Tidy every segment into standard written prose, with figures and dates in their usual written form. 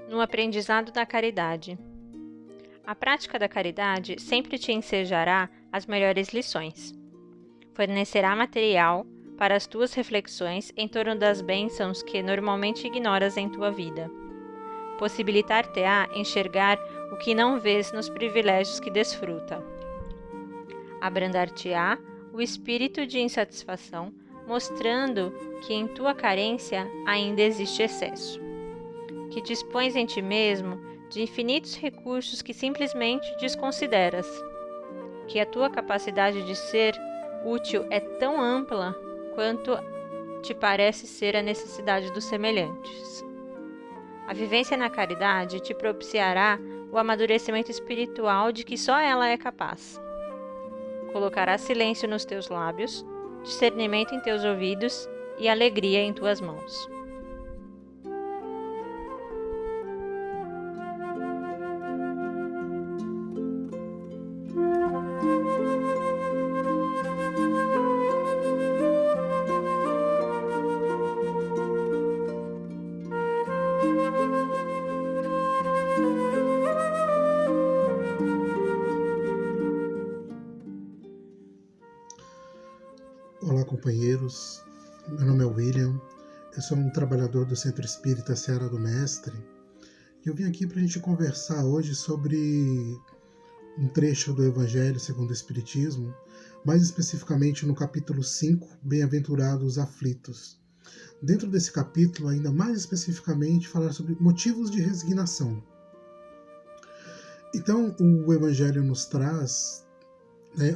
No aprendizado da caridade. A prática da caridade sempre te ensejará as melhores lições. Fornecerá material para as tuas reflexões em torno das bênçãos que normalmente ignoras em tua vida. Possibilitar-te-á enxergar o que não vês nos privilégios que desfruta. Abrandar-te-á o espírito de insatisfação, mostrando que em tua carência ainda existe excesso. Que dispões em ti mesmo de infinitos recursos que simplesmente desconsideras. Que a tua capacidade de ser útil é tão ampla quanto te parece ser a necessidade dos semelhantes. A vivência na caridade te propiciará o amadurecimento espiritual de que só ela é capaz. Colocará silêncio nos teus lábios, discernimento em teus ouvidos e alegria em tuas mãos. Olá, companheiros. Meu nome é William. Eu sou um trabalhador do Centro Espírita Seara do Mestre e eu vim aqui para a gente conversar hoje sobre um trecho do Evangelho segundo o Espiritismo, mais especificamente no capítulo 5, Bem-aventurados os aflitos. Dentro desse capítulo, ainda mais especificamente, falar sobre motivos de resignação. Então, o Evangelho nos traz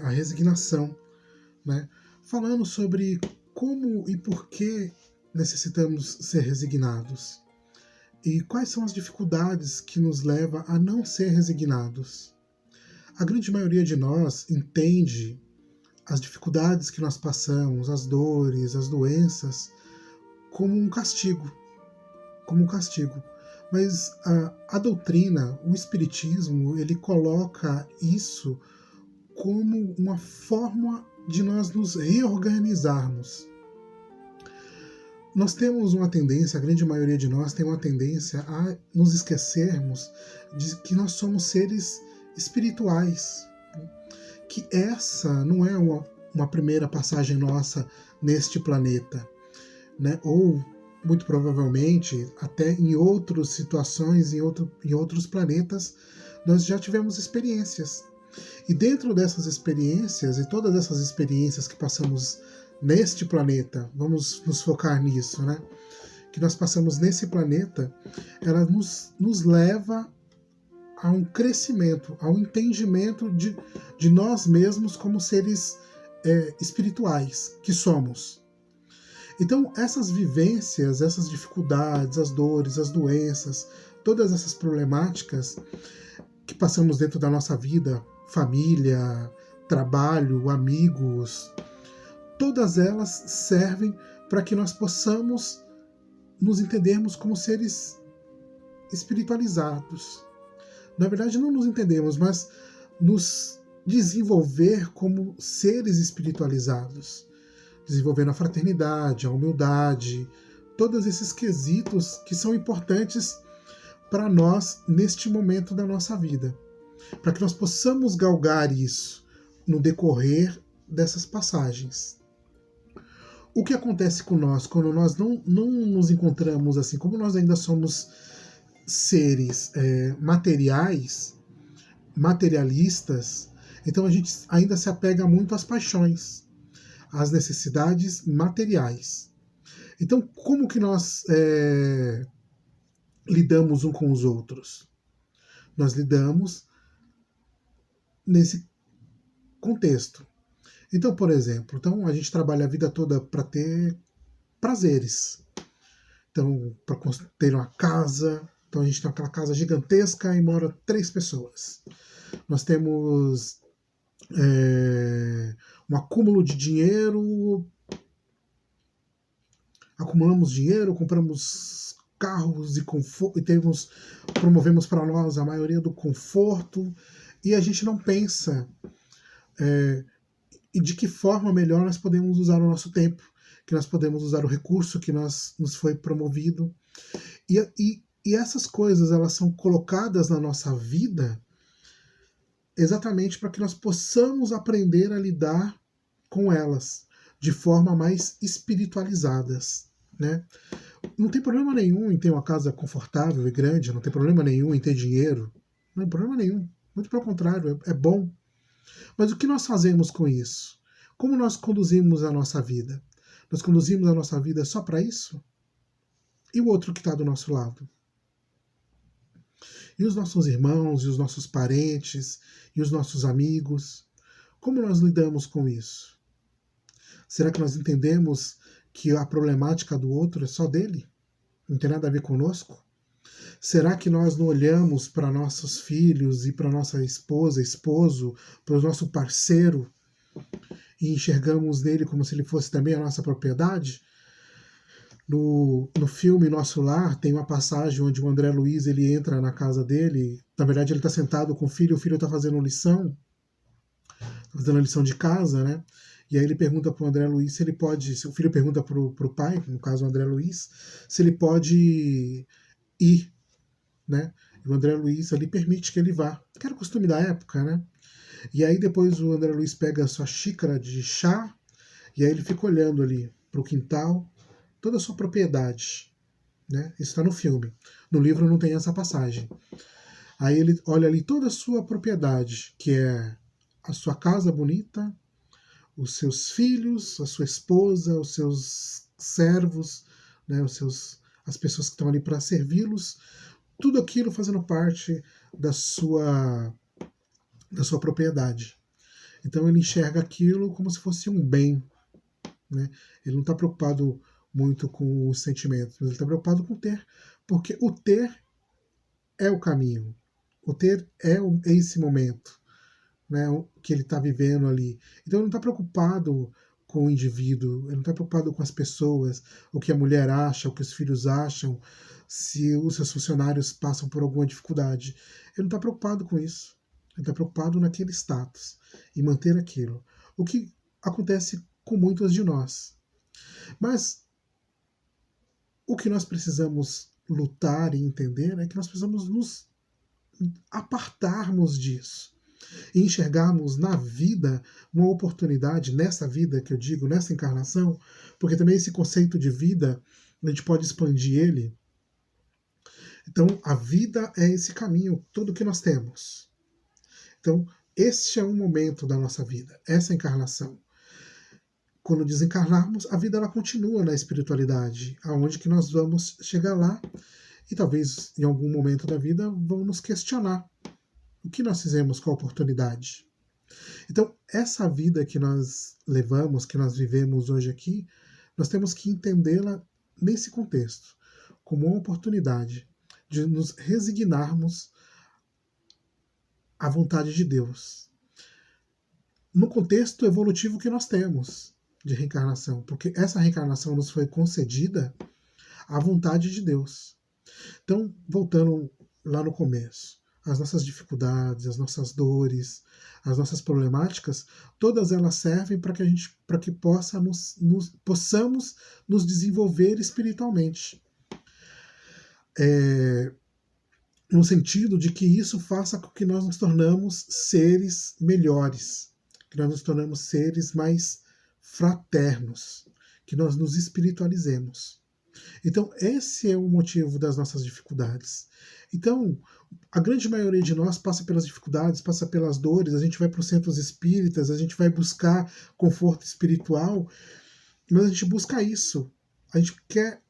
a resignação, falando sobre como e por que necessitamos ser resignados e quais são as dificuldades que nos levam a não ser resignados. A grande maioria de nós entende as dificuldades que nós passamos, as dores, as doenças, como um castigo. Mas a doutrina, o Espiritismo, ele coloca isso como uma forma de nós nos reorganizarmos. Nós temos uma tendência, a grande maioria de nós tem uma tendência a nos esquecermos de que nós somos seres espirituais. Que essa não é uma primeira passagem nossa neste planeta, ou muito provavelmente até em outras situações, em outros planetas, nós já tivemos experiências. E dentro dessas experiências, e todas essas experiências que passamos neste planeta, vamos nos focar nisso, que nós passamos nesse planeta, ela nos leva a um crescimento, a um entendimento de nós mesmos como seres espirituais que somos. Então, essas vivências, essas dificuldades, as dores, as doenças, todas essas problemáticas que passamos dentro da nossa vida, família, trabalho, amigos, todas elas servem para que nós possamos nos entendermos como seres espiritualizados. Na verdade, não nos entendemos, mas nos desenvolver como seres espiritualizados, desenvolvendo a fraternidade, a humildade, todos esses quesitos que são importantes para nós neste momento da nossa vida, para que nós possamos galgar isso no decorrer dessas passagens. O que acontece com nós quando nós não nos encontramos assim, como nós ainda somos seres materialistas, então a gente ainda se apega muito às paixões, às necessidades materiais. Então, como que nós lidamos uns com os outros? Nós lidamos nesse contexto. Então, por exemplo, a gente trabalha a vida toda para ter prazeres. Então, para ter uma casa, então a gente tem aquela casa gigantesca e mora 3 pessoas. Nós temos um acúmulo de dinheiro, acumulamos dinheiro, compramos carros e conforto, e promovemos para nós a maioria do conforto, e a gente não pensa e de que forma melhor nós podemos usar o nosso tempo, que nós podemos usar o recurso que nos foi promovido. E essas coisas, elas são colocadas na nossa vida exatamente para que nós possamos aprender a lidar com elas de forma mais espiritualizadas, né? Não tem problema nenhum em ter uma casa confortável e grande, não tem problema nenhum em ter dinheiro, não tem problema nenhum. Muito pelo contrário, é bom. Mas o que nós fazemos com isso? Como nós conduzimos a nossa vida? Nós conduzimos a nossa vida só para isso? E o outro que está do nosso lado? E os nossos irmãos, e os nossos parentes, e os nossos amigos? Como nós lidamos com isso? Será que nós entendemos que a problemática do outro é só dele? Não tem nada a ver conosco? Será que nós não olhamos para nossos filhos e para nossa esposa, esposo, para o nosso parceiro e enxergamos nele como se ele fosse também a nossa propriedade? No filme Nosso Lar tem uma passagem onde o André Luiz ele entra na casa dele. Na verdade ele está sentado com o filho está fazendo lição de casa, né? E aí ele pergunta para o André Luiz se ele pode, se o filho pergunta para o pai, no caso o André Luiz, se ele pode ir, né? E o André Luiz ali permite que ele vá, que era o costume da época, né? E aí depois o André Luiz pega a sua xícara de chá e aí ele fica olhando ali para o quintal, toda a sua propriedade, né? Isso está no filme. No livro não tem essa passagem. Aí ele olha ali toda a sua propriedade, que é a sua casa bonita, os seus filhos, a sua esposa, os seus servos, né, as pessoas que estão ali para servi-los, tudo aquilo fazendo parte da sua propriedade. Então ele enxerga aquilo como se fosse um bem, né? Ele não está preocupado muito com os sentimentos, mas ele está preocupado com o ter, porque o ter é o caminho, o ter é esse momento, né, que ele está vivendo ali. Então ele não está preocupado com o indivíduo, ele não está preocupado com as pessoas, o que a mulher acha, o que os filhos acham, se os seus funcionários passam por alguma dificuldade. Ele não está preocupado com isso. Ele está preocupado naquele status e manter aquilo. O que acontece com muitos de nós. Mas o que nós precisamos lutar e entender é que nós precisamos nos apartarmos disso e enxergarmos na vida uma oportunidade, nessa vida que eu digo, nessa encarnação, porque também esse conceito de vida, a gente pode expandir ele. Então, a vida é esse caminho, tudo que nós temos. Então, este é um momento da nossa vida, essa encarnação. Quando desencarnarmos, a vida ela continua na espiritualidade, aonde que nós vamos chegar lá e talvez em algum momento da vida vão nos questionar o que nós fizemos com a oportunidade. Então, essa vida que nós levamos, que nós vivemos hoje aqui, nós temos que entendê-la nesse contexto, como uma oportunidade de nos resignarmos à vontade de Deus. No contexto evolutivo que nós temos de reencarnação, porque essa reencarnação nos foi concedida à vontade de Deus. Então, voltando lá no começo, as nossas dificuldades, as nossas dores, as nossas problemáticas, todas elas servem para que possamos nos desenvolver espiritualmente. No sentido de que isso faça com que nós nos tornamos seres melhores, que nós nos tornamos seres mais fraternos, que nós nos espiritualizemos. Então, esse é o motivo das nossas dificuldades. Então, a grande maioria de nós passa pelas dificuldades, passa pelas dores, a gente vai para os centros espíritas, a gente vai buscar conforto espiritual, mas a gente busca isso. A gente quer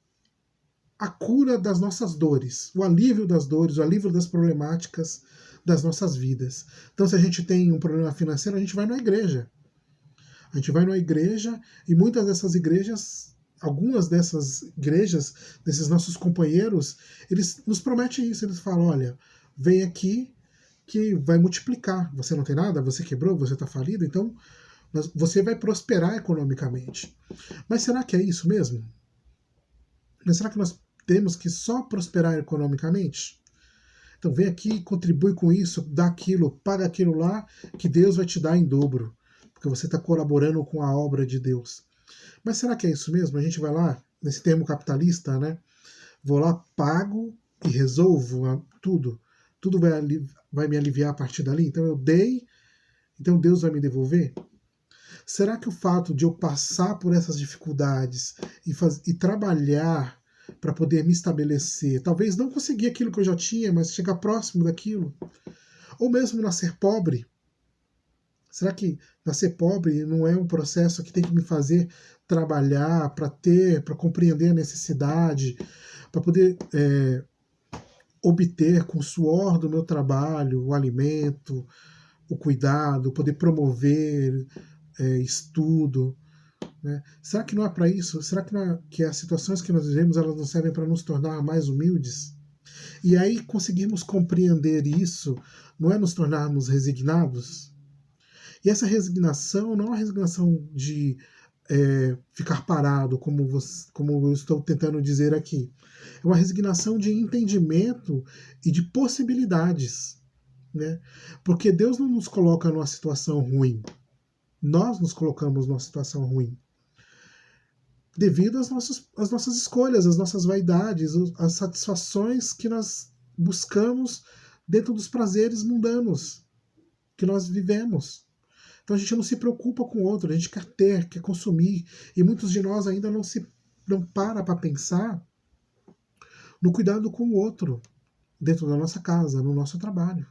a cura das nossas dores, o alívio das dores, o alívio das problemáticas das nossas vidas. Então, se a gente tem um problema financeiro, a gente vai na igreja. A gente vai na igreja e muitas dessas igrejas, algumas dessas igrejas, desses nossos companheiros, eles nos prometem isso. Eles falam, olha, vem aqui que vai multiplicar. Você não tem nada, você quebrou, você está falido, então você vai prosperar economicamente. Mas será que é isso mesmo? Mas será que nós temos que só prosperar economicamente? Então vem aqui, contribui com isso, dá aquilo, paga aquilo lá, que Deus vai te dar em dobro, porque você está colaborando com a obra de Deus. Mas será que é isso mesmo? A gente vai lá, nesse termo capitalista, né? Vou lá, pago e resolvo tudo. Tudo vai me aliviar a partir dali. Então eu dei, então Deus vai me devolver? Será que o fato de eu passar por essas dificuldades e trabalhar para poder me estabelecer, talvez não conseguir aquilo que eu já tinha, mas chegar próximo daquilo, ou mesmo nascer pobre, será que nascer pobre não é um processo que tem que me fazer trabalhar para compreender a necessidade, para poder obter com o suor do meu trabalho o alimento, o cuidado, poder promover estudo, né? Será que não é para isso? Será que as situações que nós vivemos elas não servem para nos tornar mais humildes? E aí conseguirmos compreender isso, não é nos tornarmos resignados? E essa resignação não é uma resignação de ficar parado, como eu estou tentando dizer aqui. É uma resignação de entendimento e de possibilidades, né? Porque Deus não nos coloca numa situação ruim. Nós nos colocamos numa situação ruim devido às nossas escolhas, às nossas vaidades, às satisfações que nós buscamos dentro dos prazeres mundanos que nós vivemos. Então a gente não se preocupa com o outro, a gente quer ter, quer consumir, e muitos de nós ainda não para pensar no cuidado com o outro dentro da nossa casa, no nosso trabalho.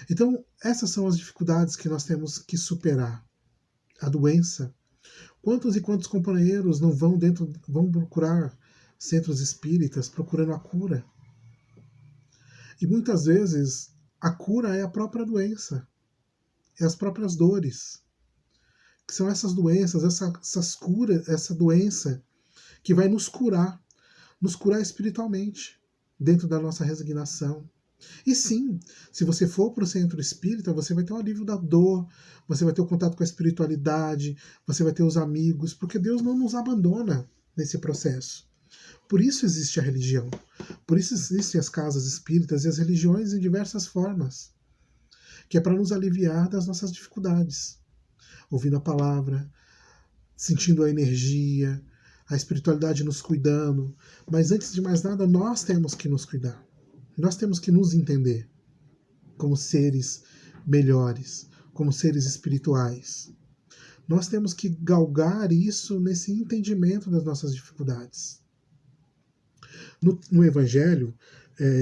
Então essas são as dificuldades que nós temos que superar. A doença. Quantos e quantos companheiros não vão procurar centros espíritas procurando a cura? E muitas vezes a cura é a própria doença, é as próprias dores. Que são essas doenças, essas curas, essa doença que vai nos curar espiritualmente, dentro da nossa resignação. E sim, se você for para o centro espírita, você vai ter o alívio da dor, você vai ter o contato com a espiritualidade, você vai ter os amigos, porque Deus não nos abandona nesse processo. Por isso existe a religião, por isso existem as casas espíritas e as religiões em diversas formas, que é para nos aliviar das nossas dificuldades. Ouvindo a palavra, sentindo a energia, a espiritualidade nos cuidando, mas antes de mais nada, nós temos que nos cuidar. Nós temos que nos entender como seres melhores, como seres espirituais. Nós temos que galgar isso nesse entendimento das nossas dificuldades. No Evangelho,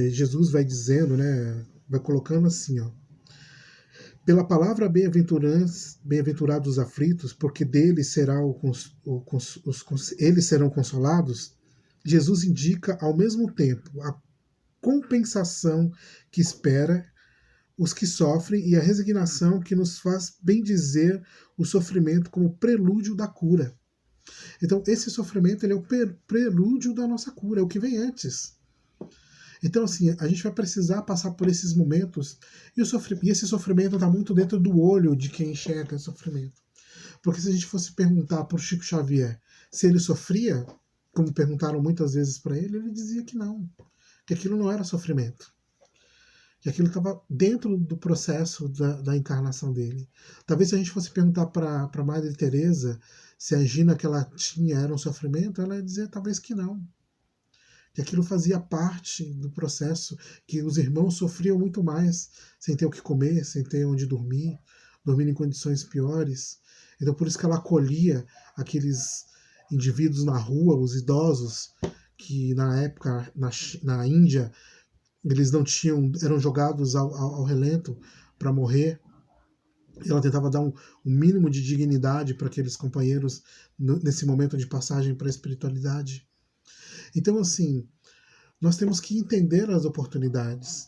Jesus vai dizendo, né, vai colocando assim, ó, pela palavra bem-aventurados os aflitos, porque deles eles serão consolados. Jesus indica ao mesmo tempo a compensação que espera os que sofrem e a resignação que nos faz bendizer o sofrimento como prelúdio da cura. Então, esse sofrimento ele é o prelúdio da nossa cura, é o que vem antes. Então, assim, a gente vai precisar passar por esses momentos e esse sofrimento está muito dentro do olho de quem enxerga esse sofrimento. Porque se a gente fosse perguntar para o Chico Xavier se ele sofria, como perguntaram muitas vezes para ele, ele dizia que não, que aquilo não era sofrimento, que aquilo estava dentro do processo da encarnação dele. Talvez se a gente fosse perguntar para a Madre Teresa se a angina que ela tinha era um sofrimento, ela ia dizer talvez que não, que aquilo fazia parte do processo, que os irmãos sofriam muito mais, sem ter o que comer, sem ter onde dormir, dormindo em condições piores. Então por isso que ela acolhia aqueles indivíduos na rua, os idosos, que na época, na Índia, eles não tinham, eram jogados ao relento para morrer. E ela tentava dar um mínimo de dignidade para aqueles companheiros nesse momento de passagem para a espiritualidade. Então, assim, nós temos que entender as oportunidades.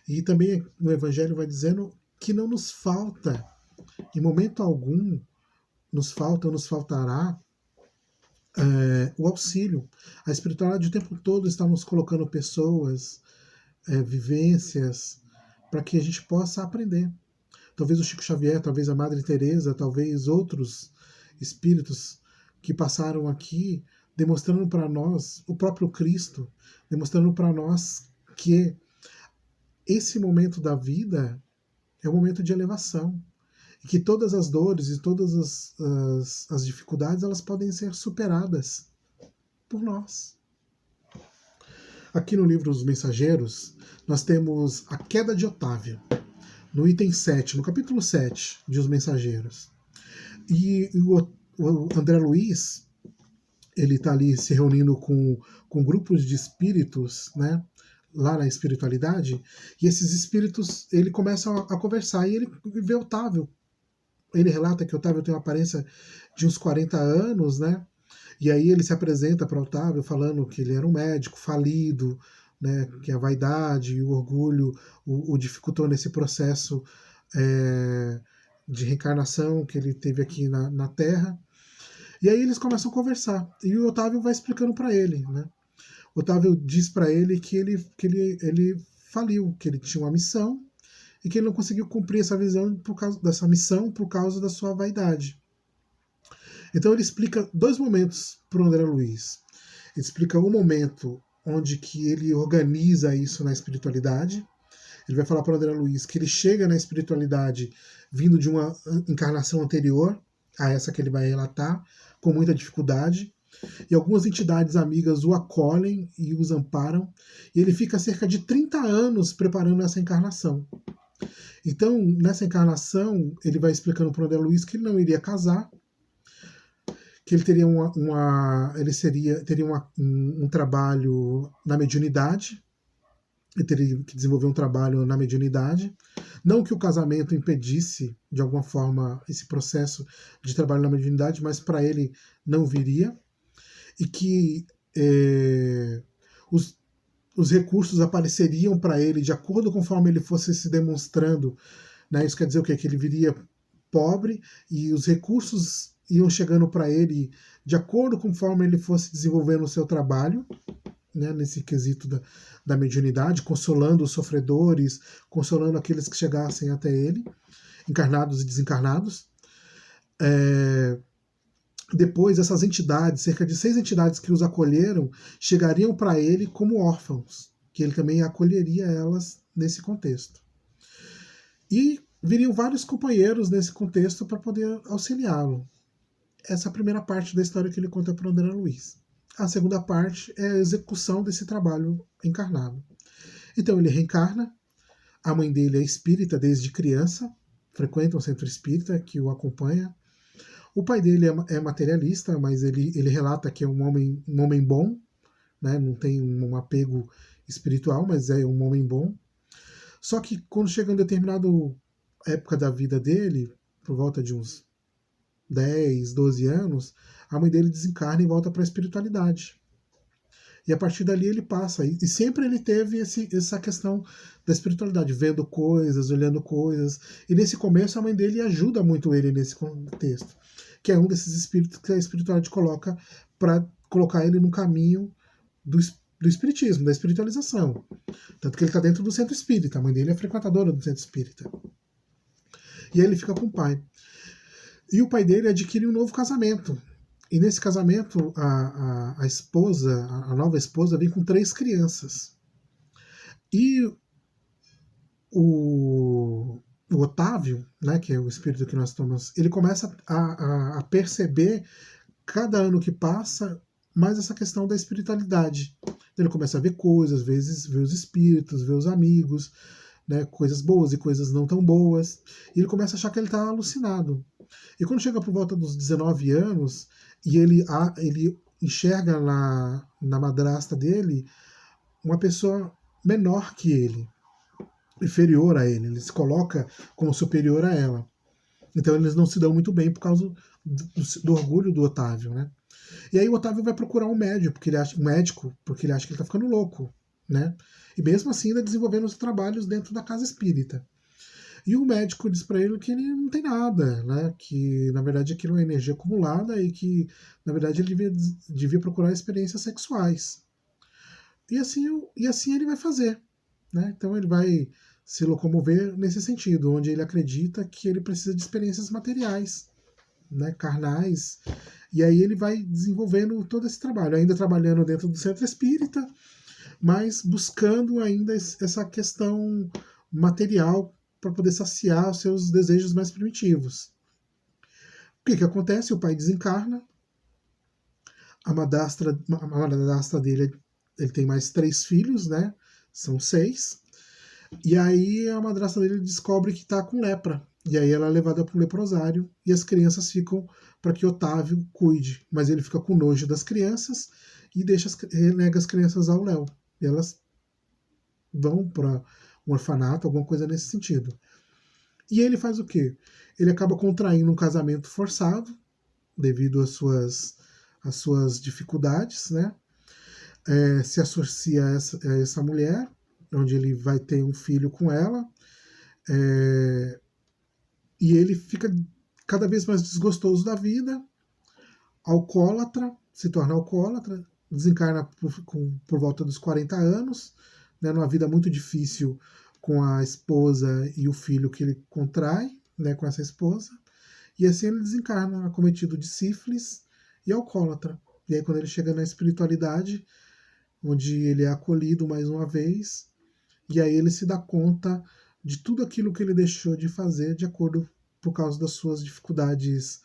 E também no Evangelho vai dizendo que não nos falta, em momento algum, nos falta ou nos faltará o auxílio. A espiritualidade o tempo todo está nos colocando pessoas, vivências, para que a gente possa aprender. Talvez o Chico Xavier, talvez a Madre Teresa, talvez outros espíritos que passaram aqui, demonstrando para nós, o próprio Cristo, demonstrando para nós que esse momento da vida é um momento de elevação. E que todas as dores e todas as dificuldades elas podem ser superadas por nós. Aqui no livro Os Mensageiros, nós temos a queda de Otávio, no item 7, no capítulo 7 de Os Mensageiros. E o André Luiz, ele está ali se reunindo com grupos de espíritos, né, lá na espiritualidade, e esses espíritos, ele começa a conversar, e ele vê Otávio. Ele relata que Otávio tem uma aparência de uns 40 anos, né, e aí ele se apresenta para Otávio falando que ele era um médico falido, né, que a vaidade e o orgulho o dificultou nesse processo de reencarnação que ele teve aqui na Terra. E aí eles começam a conversar. E o Otávio vai explicando para ele, né? O Otávio diz para ele que ele faliu, que ele tinha uma missão e que ele não conseguiu cumprir essa visão dessa missão por causa da sua vaidade. Então ele explica dois momentos para o André Luiz. Ele explica um momento onde que ele organiza isso na espiritualidade. Ele vai falar para o André Luiz que ele chega na espiritualidade vindo de uma encarnação anterior a essa que ele vai relatar, com muita dificuldade, e algumas entidades amigas o acolhem e os amparam, e ele fica cerca de 30 anos preparando essa encarnação. Então, nessa encarnação, ele vai explicando para o André Luiz que ele não iria casar, que ele teria um trabalho na mediunidade, ele teria que desenvolver um trabalho na mediunidade, não que o casamento impedisse, de alguma forma, esse processo de trabalho na mediunidade, mas para ele não viria, e que os recursos apareceriam para ele de acordo conforme ele fosse se demonstrando, né? Isso quer dizer o quê? Que ele viria pobre e os recursos iam chegando para ele de acordo conforme ele fosse desenvolvendo o seu trabalho, né, nesse quesito da mediunidade, consolando os sofredores, consolando aqueles que chegassem até ele, encarnados e desencarnados. Depois, essas entidades, cerca de 6 entidades que os acolheram, chegariam para ele como órfãos, que ele também acolheria elas nesse contexto. E viriam vários companheiros nesse contexto para poder auxiliá-lo. Essa é a primeira parte da história que ele conta para o André Luiz. A segunda parte é a execução desse trabalho encarnado. Então ele reencarna, a mãe dele é espírita desde criança, frequenta um centro espírita que o acompanha. O pai dele é materialista, mas ele relata que é um homem bom, né? Não tem um apego espiritual, mas é um homem bom. Só que quando chega em determinada época da vida dele, por volta de uns 10, 12 anos, a mãe dele desencarna e volta para a espiritualidade. E a partir dali ele passa. E sempre ele teve essa questão da espiritualidade, vendo coisas, olhando coisas. E nesse começo a mãe dele ajuda muito ele nesse contexto, que é um desses espíritos que a espiritualidade coloca para colocar ele no caminho do espiritismo, da espiritualização. Tanto que ele está dentro do centro espírita. A mãe dele é frequentadora do centro espírita. E aí ele fica com o pai. E o pai dele adquire um novo casamento. E nesse casamento, a esposa, a nova esposa, vem com 3 crianças. E o Otávio, né, que é o espírito que nós estamos, ele começa a perceber, cada ano que passa, mais essa questão da espiritualidade. Ele começa a ver coisas, às vezes vê os espíritos, vê os amigos, né, coisas boas e coisas não tão boas. E ele começa a achar que ele está alucinado. E quando chega por volta dos 19 anos, e ele enxerga na madrasta dele uma pessoa menor que ele, inferior a ele. Ele se coloca como superior a ela. Então eles não se dão muito bem por causa do orgulho do Otávio, né? E aí o Otávio vai procurar um médico, porque ele acha que ele está ficando louco, né? E mesmo assim ainda desenvolvendo os trabalhos dentro da casa espírita. E o médico diz para ele que ele não tem nada, né? Que na verdade aquilo é uma energia acumulada e que na verdade ele devia procurar experiências sexuais. E assim ele vai fazer, né? Então ele vai se locomover nesse sentido, onde ele acredita que ele precisa de experiências materiais, né? Carnais. E aí ele vai desenvolvendo todo esse trabalho, ainda trabalhando dentro do centro espírita, mas buscando ainda essa questão material para poder saciar os seus desejos mais primitivos. O que acontece? O pai desencarna, a madrasta dele ele tem mais 3 filhos, né? São 6. E aí a madrasta dele descobre que tá com lepra. E aí ela é levada para um leprosário e as crianças ficam para que Otávio cuide. Mas ele fica com nojo das crianças e renega as crianças ao Léo. E elas vão para um orfanato, alguma coisa nesse sentido. E ele faz o quê? Ele acaba contraindo um casamento forçado devido às suas dificuldades, né? Se associa a essa mulher, onde ele vai ter um filho com ela, e ele fica cada vez mais desgostoso da vida, alcoólatra, se torna alcoólatra, desencarna por volta dos 40 anos, né, numa vida muito difícil com a esposa e o filho que ele contrai, né, com essa esposa, e assim ele desencarna acometido de sífilis e alcoólatra. E aí quando ele chega na espiritualidade, onde ele é acolhido mais uma vez, e aí ele se dá conta de tudo aquilo que ele deixou de fazer de acordo por causa das suas dificuldades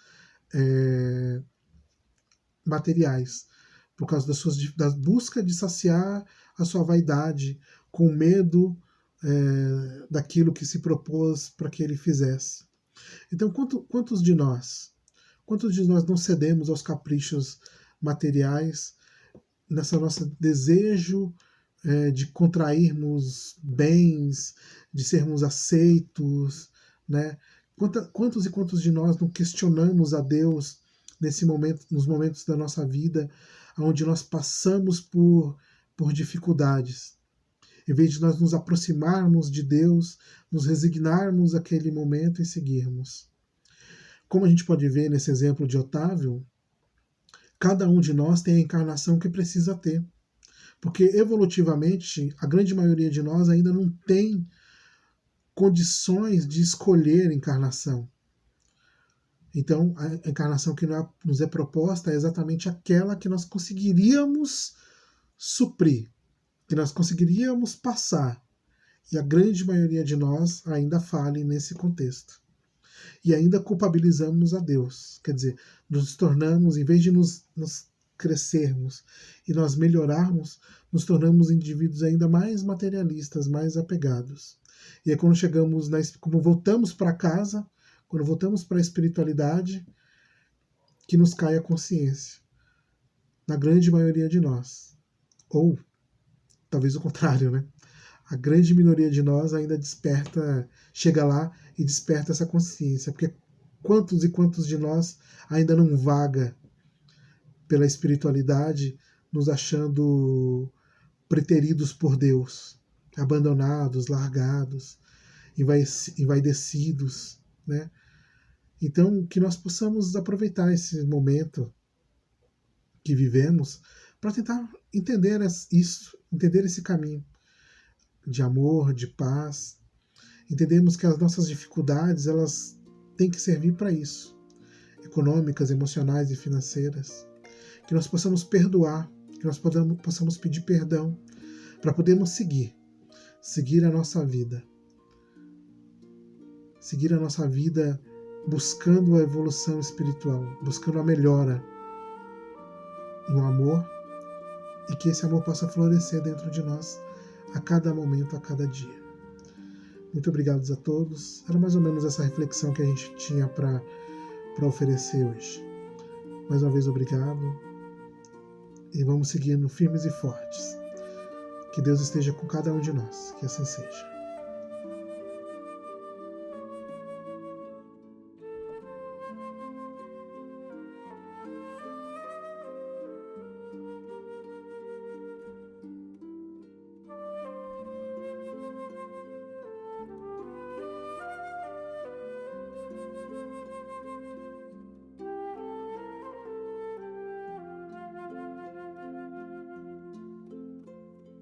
materiais, por causa da busca de saciar a sua vaidade, com medo daquilo que se propôs para que ele fizesse. Então, quantos de nós não cedemos aos caprichos materiais, nessa nosso desejo de contrairmos bens, de sermos aceitos, né? Quantos e quantos de nós não questionamos a Deus nos momentos da nossa vida, onde nós passamos por dificuldades? Em vez de nós nos aproximarmos de Deus, nos resignarmos àquele momento e seguirmos. Como a gente pode ver nesse exemplo de Otávio, cada um de nós tem a encarnação que precisa ter. Porque evolutivamente, a grande maioria de nós ainda não tem condições de escolher encarnação. Então, a encarnação que nos é proposta é exatamente aquela que nós conseguiríamos suprir, que nós conseguiríamos passar. E a grande maioria de nós ainda falha nesse contexto. E ainda culpabilizamos a Deus. Quer dizer, nos tornamos, em vez de nos crescermos e nós melhorarmos, nos tornamos indivíduos ainda mais materialistas, mais apegados. E aí quando como voltamos para casa, quando voltamos para a espiritualidade, que nos cai a consciência. Na grande maioria de nós. Ou, talvez o contrário, né? A grande minoria de nós ainda chega lá e desperta essa consciência. Porque quantos e quantos de nós ainda não vaga pela espiritualidade, nos achando preteridos por Deus, abandonados, largados, envaidecidos, né? Então, que nós possamos aproveitar esse momento que vivemos para tentar entender isso, entender esse caminho de amor, de paz. Entendemos que as nossas dificuldades, elas têm que servir para isso, econômicas, emocionais e financeiras. Que nós possamos perdoar, que nós possamos pedir perdão para podermos seguir a nossa vida. Seguir a nossa vida buscando a evolução espiritual, buscando a melhora no amor, e que esse amor possa florescer dentro de nós a cada momento, a cada dia. Muito obrigado a todos. Era mais ou menos essa reflexão que a gente tinha para oferecer hoje. Mais uma vez, obrigado. E vamos seguindo firmes e fortes. Que Deus esteja com cada um de nós. Que assim seja.